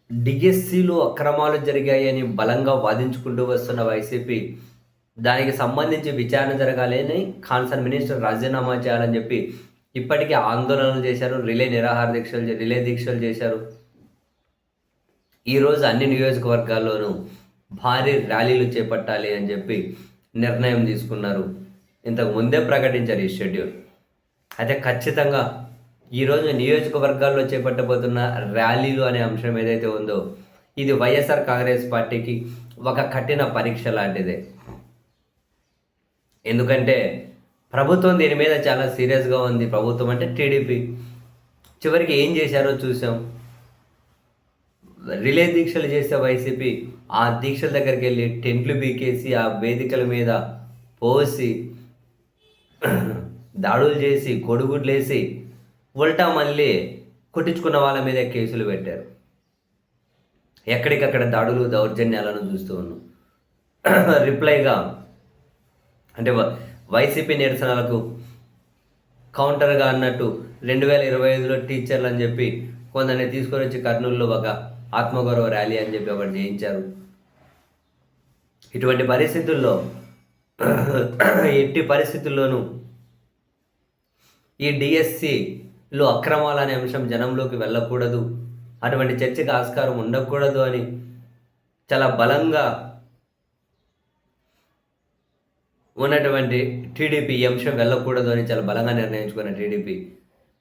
డిఎస్సిలో అక్రమాలు జరిగాయని బలంగా వాదించుకుంటూ వస్తున్న వైసీపీ, దానికి సంబంధించి విచారణ జరగాలని కాన్సర్న్ మినిస్టర్ రాజీనామా చేయాలని చెప్పి ఇప్పటికే ఆందోళనలు చేశారు. రిలే దీక్షలు చేశారు. ఈరోజు అన్ని నియోజకవర్గాల్లోనూ భారీ ర్యాలీలు చేపట్టాలి అని చెప్పి నిర్ణయం తీసుకున్నారు. ఇంతకు ముందే ప్రకటించారు ఈ షెడ్యూల్. అయితే ఖచ్చితంగా ఈరోజు నియోజకవర్గాల్లో చేపట్టబోతున్న ర్యాలీలు అనే అంశం ఏదైతే ఉందో, ఇది వైఎస్ఆర్ కాంగ్రెస్ పార్టీకి ఒక కఠిన పరీక్ష లాంటిదే. ఎందుకంటే ప్రభుత్వం దీని మీద చాలా సీరియస్గా ఉంది. ప్రభుత్వం అంటే టీడీపీ. చివరికి ఏం చేశారో చూసాం. రిలే దీక్షలు చేసే వైసీపీ ఆ దీక్షల దగ్గరికి వెళ్ళి టెంట్లు బీకేసి ఆ వేదికల మీద పోసి దాడులు చేసి కొడుగుడ్లేసి ఉల్టా మళ్ళీ కొట్టించుకున్న వాళ్ళ మీద కేసులు పెట్టారు. ఎక్కడికక్కడ దాడులు దౌర్జన్యాలను చూస్తూ ఉన్నాం. రిప్లైగా అంటే వైసీపీ నిరసనలకు కౌంటర్గా అన్నట్టు 2025లో టీచర్లు అని చెప్పి కొందరిని తీసుకొని వచ్చి కర్నూలులో ఒక ఆత్మగౌరవ ర్యాలీ అని చెప్పి ఒకటి చేయించారు. ఇటువంటి పరిస్థితుల్లో ఎట్టి పరిస్థితుల్లోనూ ఈ డిఎస్సిలో అక్రమాలు అనే అంశం జనంలోకి వెళ్ళకూడదు, అటువంటి చర్చకు ఆస్కారం ఉండకూడదు అని చాలా బలంగా ఉన్నటువంటి టీడీపీ ఈ అంశం వెళ్ళకూడదు అని చాలా బలంగా నిర్ణయించుకున్న టీడీపీ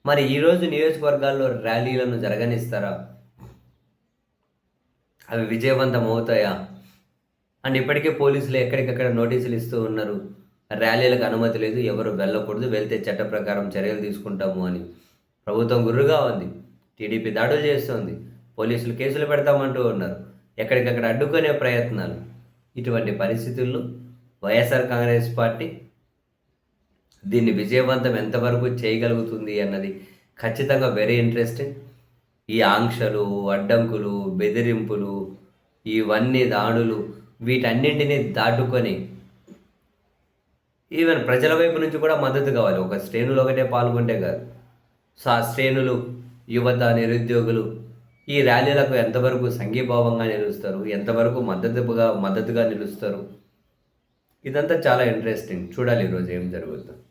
మరి ఈరోజు నియోజకవర్గాల్లో ర్యాలీలను జరగనిస్తారా? అవి విజయవంతం అవుతాయా? అండ్ ఇప్పటికే పోలీసులు ఎక్కడికక్కడ నోటీసులు ఇస్తూ ఉన్నారు. ర్యాలీలకు అనుమతి లేదు, ఎవరు వెళ్ళకూడదు, వెళ్తే చట్ట ప్రకారం చర్యలు తీసుకుంటాము అని. ప్రభుత్వం గుర్రుగా ఉంది, టీడీపీ దాడులు చేస్తుంది, పోలీసులు కేసులు పెడతామంటూ ఉన్నారు. ఎక్కడికక్కడ అడ్డుకునే ప్రయత్నాలు. ఇటువంటి పరిస్థితుల్లో వైఎస్ఆర్ కాంగ్రెస్ పార్టీ దీన్ని విజయవంతం ఎంతవరకు చేయగలుగుతుంది అన్నది ఖచ్చితంగా వెరీ ఇంట్రెస్టింగ్. ఈ ఆంక్షలు, అడ్డంకులు, బెదిరింపులు, ఇవన్నీ దాడులు, వీటన్నింటినీ దాటుకొని ఈవెన్ ప్రజల వైపు నుంచి కూడా మద్దతు కావాలి. ఒక శ్రేణులు ఒకటే పాల్గొంటే కాదు. సో ఆ శ్రేణులు, యువత, నిరుద్యోగులు ఈ ర్యాలీలకు ఎంతవరకు సంఘీభావంగా నిలుస్తారు, ఎంతవరకు మద్దతుగా నిలుస్తారు, ఇదంతా చాలా ఇంట్రెస్టింగ్. చూడాలి ఈరోజు ఏం జరుగుతుందో.